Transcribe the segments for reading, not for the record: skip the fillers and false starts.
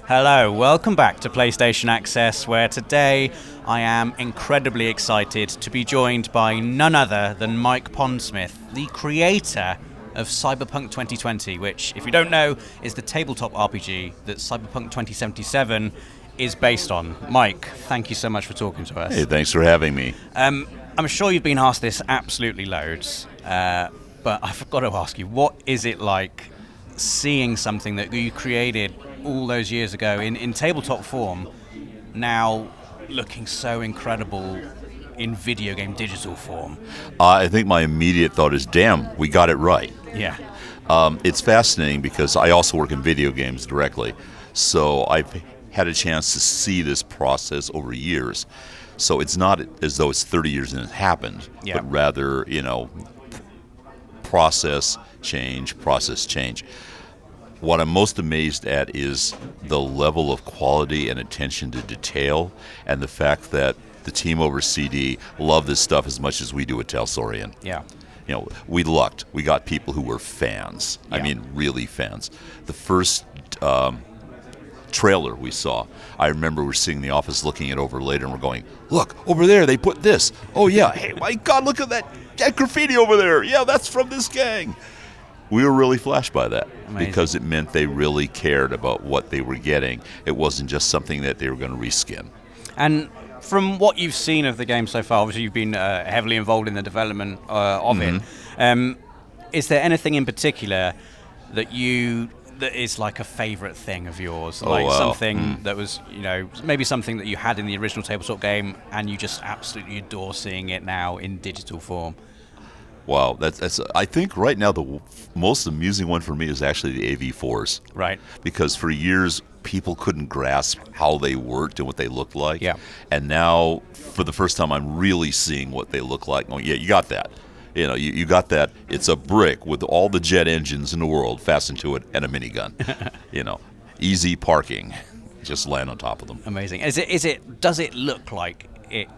Hello, welcome back to PlayStation Access, where today I am incredibly excited to be joined by none other than Mike Pondsmith, the creator of Cyberpunk 2020, which, if you don't know, is the tabletop RPG that Cyberpunk 2077 is based on. Mike, thank you so much for talking to us. Hey, thanks for having me. I'm sure you've been asked this absolutely loads, but I've got to ask you, what is it like seeing something that you created all those years ago in tabletop form, now looking so incredible in video game digital form? I think my immediate thought is, damn, we got it right. Yeah. It's fascinating because I also work in video games directly, so I've had a chance to see this process over years. So it's not as though it's 30 years and it happened, but rather, process change. What I'm most amazed at is the level of quality and attention to detail, and the fact that the team over CD love this stuff as much as we do at Talsorian. Yeah. We lucked. We got people who were fans. Yeah. I mean, really fans. The first trailer we saw, I remember we're sitting in the office looking it over later, and we're going, look, over there, they put this. Oh, yeah. Hey, my God, look at that graffiti over there. Yeah, that's from this gang. We were really flashed by that. Amazing. Because it meant they really cared about what they were getting. It wasn't just something that they were going to reskin. And from what you've seen of the game so far, obviously you've been heavily involved in the development of it. Is there anything in particular that is like a favorite thing of yours? Something that was, maybe something that you had in the original tabletop game and you just absolutely adore seeing it now in digital form? Wow, that's. I think right now the most amusing one for me is actually the AV4s. Right. Because for years people couldn't grasp how they worked and what they looked like. Yeah. And now, for the first time, I'm really seeing what they look like. Oh, yeah, you got that. You got that. It's a brick with all the jet engines in the world fastened to it and a minigun. Easy parking. Just land on top of them. Amazing. Does it look like it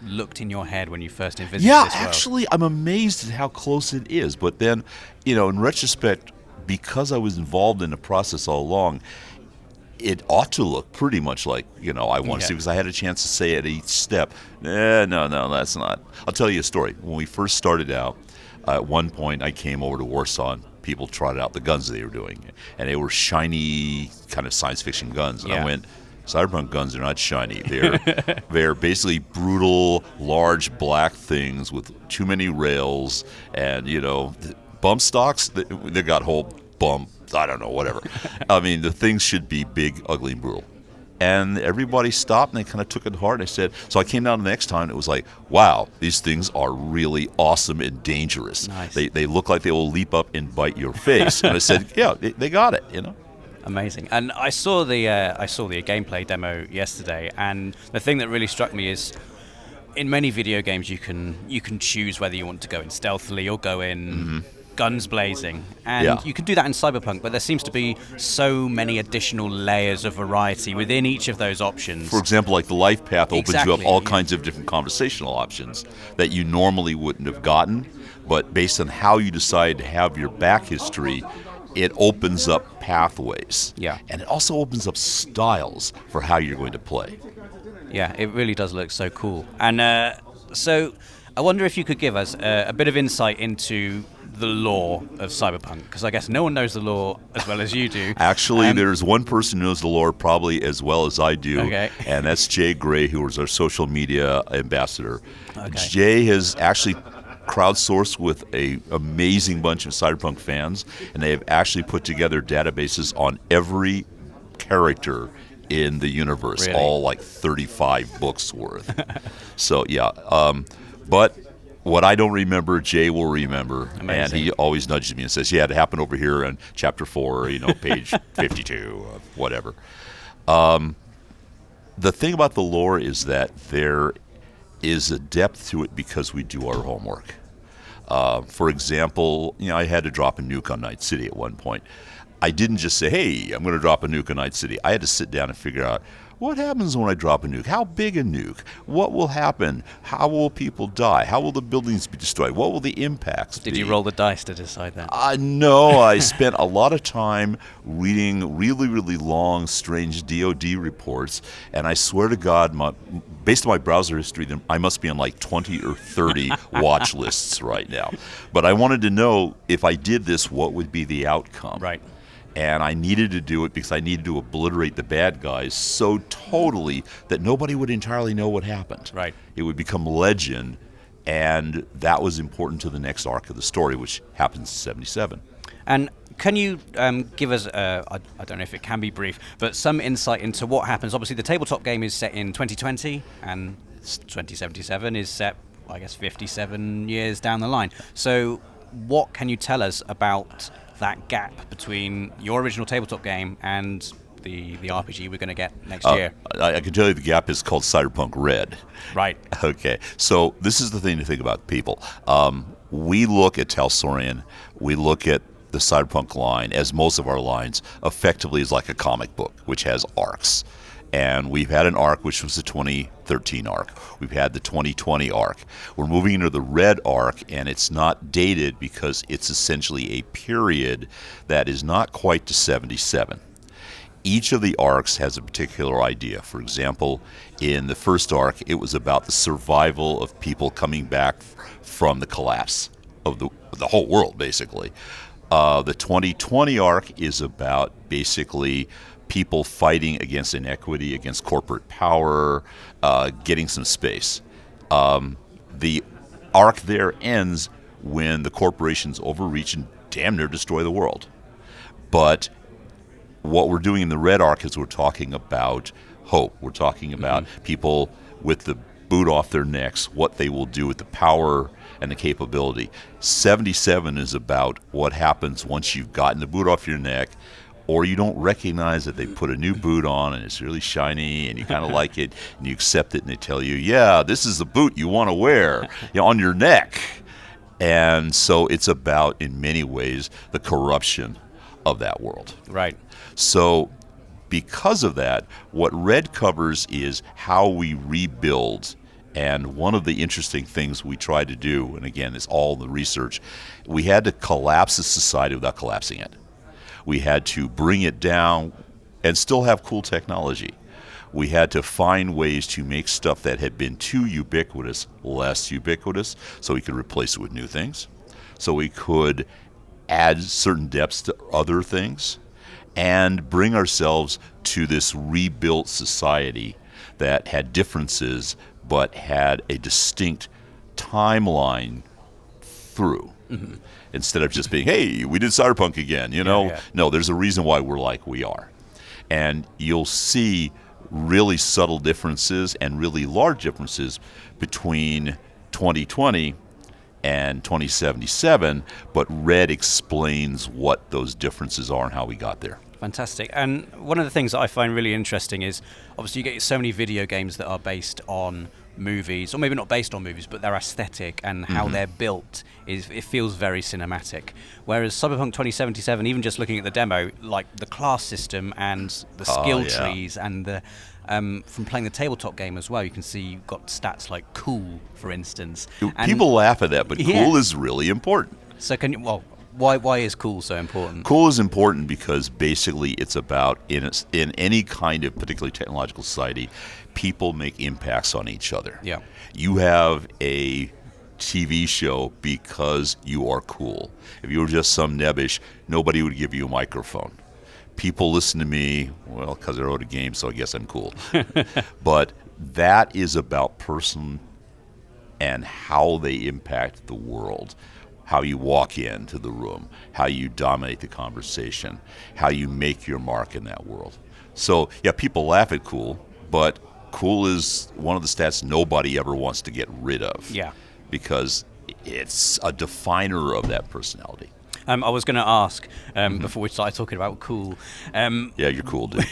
looked in your head when you first envisioned this world? Actually, I'm amazed at how close it is. But then, in retrospect, because I was involved in the process all along, it ought to look pretty much like, I want to see, because I had a chance to say at each step, no, that's not. I'll tell you a story. When we first started out, at one point I came over to Warsaw and people trotted out the guns they were doing. And they were shiny, kind of science fiction guns. And I went, Cyberpunk guns are not shiny. They're basically brutal, large black things with too many rails, and bump stocks. They got whole bump. I don't know, whatever. I mean, the things should be big, ugly, and brutal. And everybody stopped and they kind of took it hard. I said, so I came down the next time and it was like, wow, these things are really awesome and dangerous. Nice. They look like they will leap up and bite your face. And I said, yeah, they got it. Amazing. And I saw the gameplay demo yesterday, and the thing that really struck me is, in many video games you can choose whether you want to go in stealthily or go in guns blazing, and you can do that in Cyberpunk, but there seems to be so many additional layers of variety within each of those options. For example, like the life path opens you up all kinds of different conversational options that you normally wouldn't have gotten, but based on how you decide to have your back history, it opens up pathways. Yeah. And it also opens up styles for how you're going to play. Yeah, it really does look so cool. And so I wonder if you could give us a bit of insight into the lore of Cyberpunk, because I guess no one knows the lore as well as you do. Actually, there's one person who knows the lore probably as well as I do, and that's Jay Gray, who is our social media ambassador. Okay. Jay has actually crowdsourced with an amazing bunch of Cyberpunk fans, and they have actually put together databases on every character in the universe, all like 35 books worth. So, but what I don't remember, Jay will remember. Amazing. And he always nudges me and says, it happened over here in chapter 4, page 52, whatever. The thing about the lore is that there is a depth to it because we do our homework. For example, I had to drop a nuke on Night City at one point. I didn't just say, hey, I'm going to drop a nuke on Night City. I had to sit down and figure out, What happens when I drop a nuke? How big a nuke? What will happen? How will people die? How will the buildings be destroyed? What will the impacts be? Did you roll the dice to decide that? No, I spent a lot of time reading really, really long, strange DoD reports, and I swear to God, based on my browser history, I must be on like 20 or 30 watch lists right now. But I wanted to know if I did this, what would be the outcome? Right. And I needed to do it because I needed to obliterate the bad guys so totally that nobody would entirely know what happened. Right. It would become legend, and that was important to the next arc of the story, which happens in 77. And can you give us, I don't know if it can be brief, but some insight into what happens? Obviously, the tabletop game is set in 2020, and 2077 is set, I guess, 57 years down the line. So what can you tell us about that gap between your original tabletop game and the RPG we're going to get next year? I can tell you the gap is called Cyberpunk Red. Right. Okay. So this is the thing to think about, people. We look at Talsorian, we look at the Cyberpunk line, as most of our lines, effectively is like a comic book, which has arcs. And we've had an arc, which was the 2013 arc. We've had the 2020 arc. We're moving into the Red arc, and it's not dated because it's essentially a period that is not quite to 77. Each of the arcs has a particular idea. For example, in the first arc, it was about the survival of people coming back from the collapse of the whole world, basically. The 2020 arc is about basically people fighting against inequity, against corporate power, getting some space. The arc there ends when the corporations overreach and damn near destroy the world. But what we're doing in the Red arc is we're talking about hope. We're talking about people with the boot off their necks, what they will do with the power and the capability. 77 is about what happens once you've gotten the boot off your neck, or you don't recognize that they put a new boot on and it's really shiny and you kind of like it and you accept it and they tell you, yeah, this is the boot you want to wear on your neck. And so it's about, in many ways, the corruption of that world. Right. So because of that, what Red covers is how we rebuild. And one of the interesting things we try to do, and again, it's all the research, we had to collapse the society without collapsing it. We had to bring it down and still have cool technology. We had to find ways to make stuff that had been too ubiquitous less ubiquitous, so we could replace it with new things, so we could add certain depths to other things, and bring ourselves to this rebuilt society that had differences but had a distinct timeline through. Mm-hmm. Instead of just being, hey, we did Cyberpunk again, you know? Yeah. No, there's a reason why we're like we are. And you'll see really subtle differences and really large differences between 2020 and 2077, but Red explains what those differences are and how we got there. Fantastic. And one of the things that I find really interesting is, obviously you get so many video games that are based on movies, or maybe not based on movies, but their aesthetic and how they're built, it feels very cinematic. Whereas Cyberpunk 2077, even just looking at the demo, like the class system and the skill trees and the from playing the tabletop game as well, you can see you've got stats like cool, for instance. People laugh at that, but cool is really important. So why is cool so important? Cool is important because basically it's about, in any kind of particularly technological society, people make impacts on each other. Yeah. You have a TV show because you are cool. If you were just some nebbish, nobody would give you a microphone. People listen to me, well, because I wrote a game, so I guess I'm cool. But that is about person and how they impact the world. How you walk into the room, how you dominate the conversation, how you make your mark in that world. So, yeah, people laugh at cool, but cool is one of the stats nobody ever wants to get rid of. Yeah. Because it's a definer of that personality. I was going to ask, before we started talking about cool. Yeah, you're cool, dude.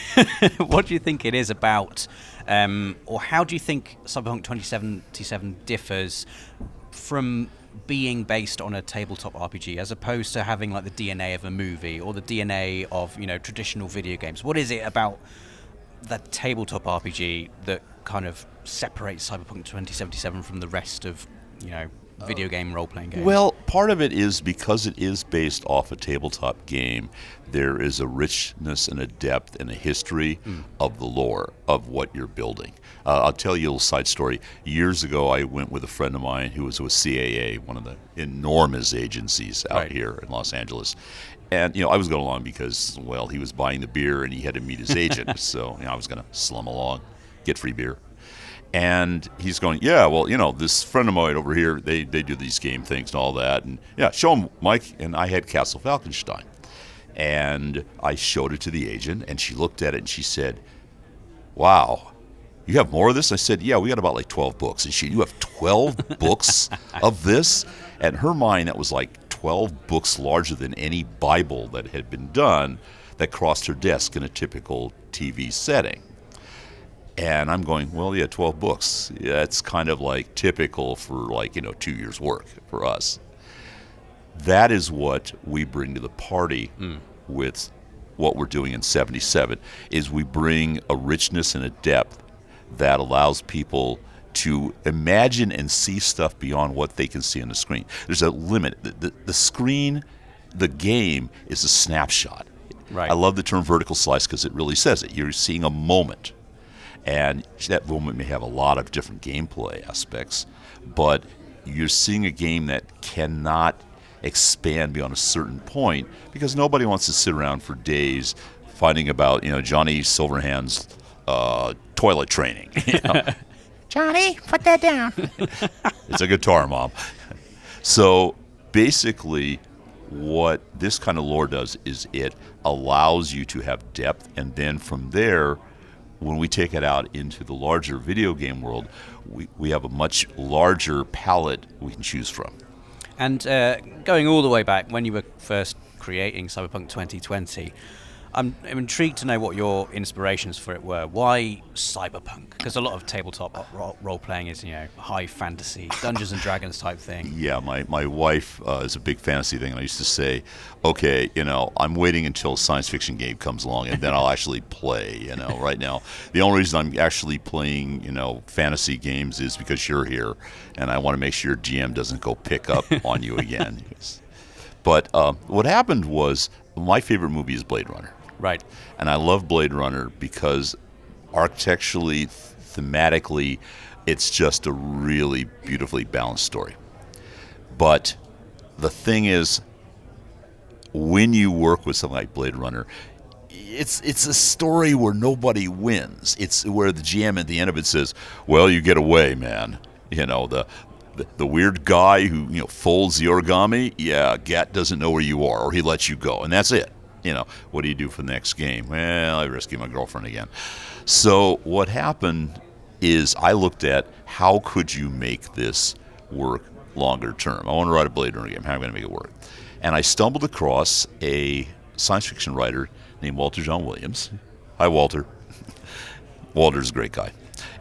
What do you think it is about, or how do you think Cyberpunk 2077 differs from being based on a tabletop RPG as opposed to having like the DNA of a movie or the DNA of, traditional video games? What is it about that tabletop RPG that kind of separates Cyberpunk 2077 from the rest of, video game role-playing games? Well, part of it is because it is based off a tabletop game, there is a richness and a depth and a history of the lore of what you're building. I'll tell you a little side story. Years ago, I went with a friend of mine who was with CAA, one of the enormous agencies out here in Los Angeles. And, I was going along because, well, he was buying the beer and he had to meet his agent. So, I was going to slum along, get free beer. And he's going, yeah, well, this friend of mine over here, they do these game things and all that. And, yeah, show him, Mike. And I had Castle Falkenstein. And I showed it to the agent, and she looked at it and she said, wow, you have more of this? I said, yeah, we got about like 12 books. And you have 12 books of this? And in her mind, that was like 12 books larger than any Bible that had been done that crossed her desk in a typical TV setting. And I'm going, well, yeah, 12 books. Yeah, it's kind of like typical for 2 years' work for us. That is what we bring to the party with what we're doing in 77, is we bring a richness and a depth that allows people to imagine and see stuff beyond what they can see on the screen. There's a limit. The screen, the game, is a snapshot. Right. I love the term vertical slice because it really says it. You're seeing a moment. And that moment may have a lot of different gameplay aspects, but you're seeing a game that cannot expand beyond a certain point because nobody wants to sit around for days finding about, Johnny Silverhand's toilet training. Johnny, put that down. It's a guitar, Mom. So basically, what this kind of lore does is it allows you to have depth, and then from there, when we take it out into the larger video game world, we have a much larger palette we can choose from. And going all the way back, when you were first creating Cyberpunk 2020, I'm intrigued to know what your inspirations for it were. Why cyberpunk? Because a lot of tabletop role-playing is, high fantasy, Dungeons and Dragons type thing. Yeah, my wife is a big fantasy thing, and I used to say, okay, I'm waiting until a science fiction game comes along, and then I'll actually play, Right now, the only reason I'm actually playing, fantasy games is because you're here, and I want to make sure your GM doesn't go pick up on you again. But what happened was, my favorite movie is Blade Runner. Right. And I love Blade Runner because architecturally, thematically, it's just a really beautifully balanced story. But the thing is, when you work with something like Blade Runner, it's a story where nobody wins. It's where the GM at the end of it says, well, you get away, man. The weird guy who folds the origami, yeah, Gat doesn't know where you are, or he lets you go, and that's it. What do you do for the next game? Well, I rescue my girlfriend again. So what happened is I looked at how could you make this work longer term. I want to write a Blade Runner game. How am I going to make it work? And I stumbled across a science fiction writer named Walter John Williams. Hi, Walter. Walter's a great guy.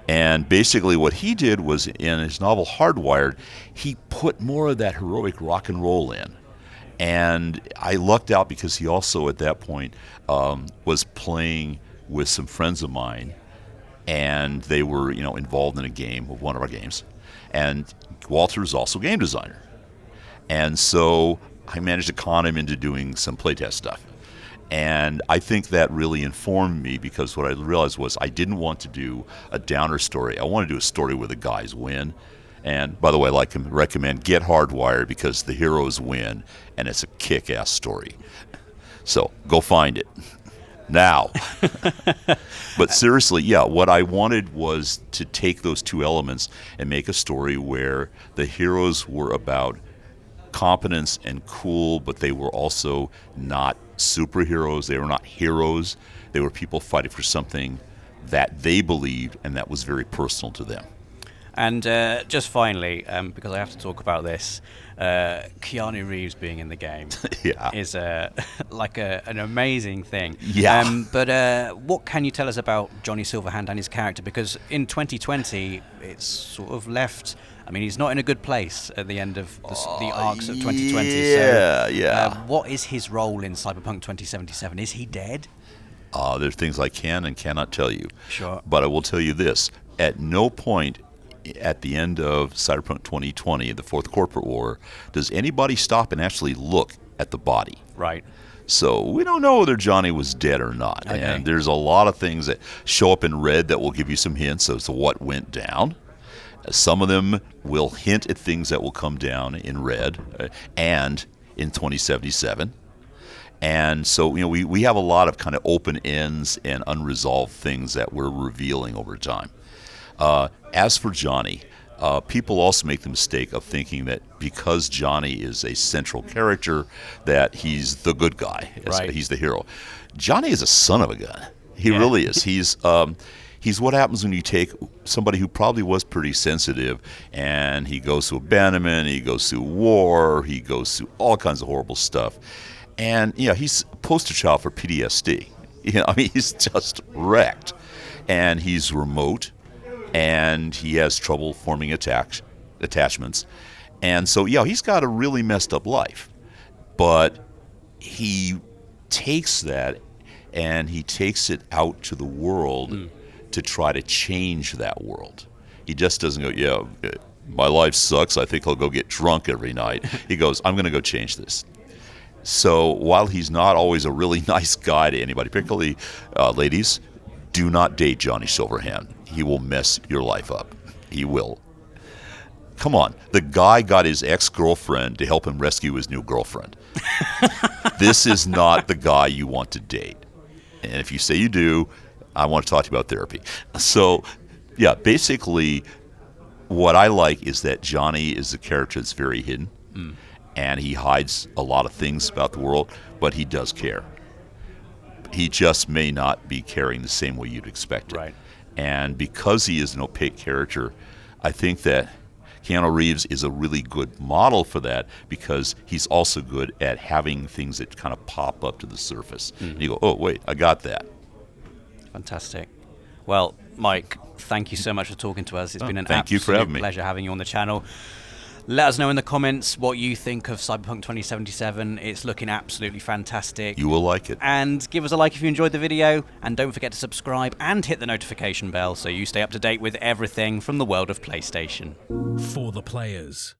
And basically what he did was, in his novel Hardwired, he put more of that heroic rock and roll in. And I lucked out because he also, at that point, was playing with some friends of mine, and they were, involved in a game of one of our games. And Walter is also a game designer. And so I managed to con him into doing some playtest stuff. And I think that really informed me, because what I realized was I didn't want to do a downer story. I wanted to do a story where the guys win. And by the way, I'd like to recommend Get Hardwired, because the heroes win, and it's a kick-ass story. So go find it now. But seriously, yeah, what I wanted was to take those two elements and make a story where the heroes were about competence and cool, but they were also not superheroes. They were not heroes. They were people fighting for something that they believed and that was very personal to them. And just finally, because I have to talk about this, Keanu Reeves being in the game is like an amazing thing. Yeah. But what can you tell us about Johnny Silverhand and his character? Because in 2020, it's sort of left... I mean, he's not in a good place at the end of the arcs of 2020. Yeah. What is his role in Cyberpunk 2077? Is he dead? There are things I can and cannot tell you. Sure. But I will tell you this. At no point at the end of Cyberpunk 2020, the fourth corporate war, does anybody stop and actually look at the body. Right. So we don't know whether Johnny was dead or not. Okay. And there's a lot of things that show up in Red that will give you some hints as to what went down. Some of them will hint at things that will come down in Red and in 2077. And so, we have a lot of kind of open ends and unresolved things that we're revealing over time. As for Johnny, people also make the mistake of thinking that because Johnny is a central character, that he's the good guy. Right. He's the hero. Johnny is a son of a gun. He really is. He's what happens when you take somebody who probably was pretty sensitive and he goes through abandonment, he goes through war, he goes through all kinds of horrible stuff. And, he's a poster child for PTSD. He's just wrecked. And he's remote, and he has trouble forming attachments. And so, he's got a really messed up life. But he takes that and he takes it out to the world to try to change that world. He just doesn't go, my life sucks, I think I'll go get drunk every night. He goes, I'm going to go change this. So while he's not always a really nice guy to anybody, particularly ladies, do not date Johnny Silverhand. He will mess your life up. He will. Come on. The guy got his ex-girlfriend to help him rescue his new girlfriend. This is not the guy you want to date. And if you say you do, I want to talk to you about therapy. So, basically, what I like is that Johnny is a character that's very hidden. And he hides a lot of things about the world, but he does care. He just may not be caring the same way you'd expect it. Right. And because he is an opaque character, I think that Keanu Reeves is a really good model for that because he's also good at having things that kind of pop up to the surface. And you go, oh, wait, I got that. Fantastic. Well, Mike, thank you so much for talking to us. It's been an thank you for having me. pleasure having you on the channel. Let us know in the comments what you think of Cyberpunk 2077. It's looking absolutely fantastic. You will like it. And give us a like if you enjoyed the video. And don't forget to subscribe and hit the notification bell so you stay up to date with everything from the world of PlayStation. For the players.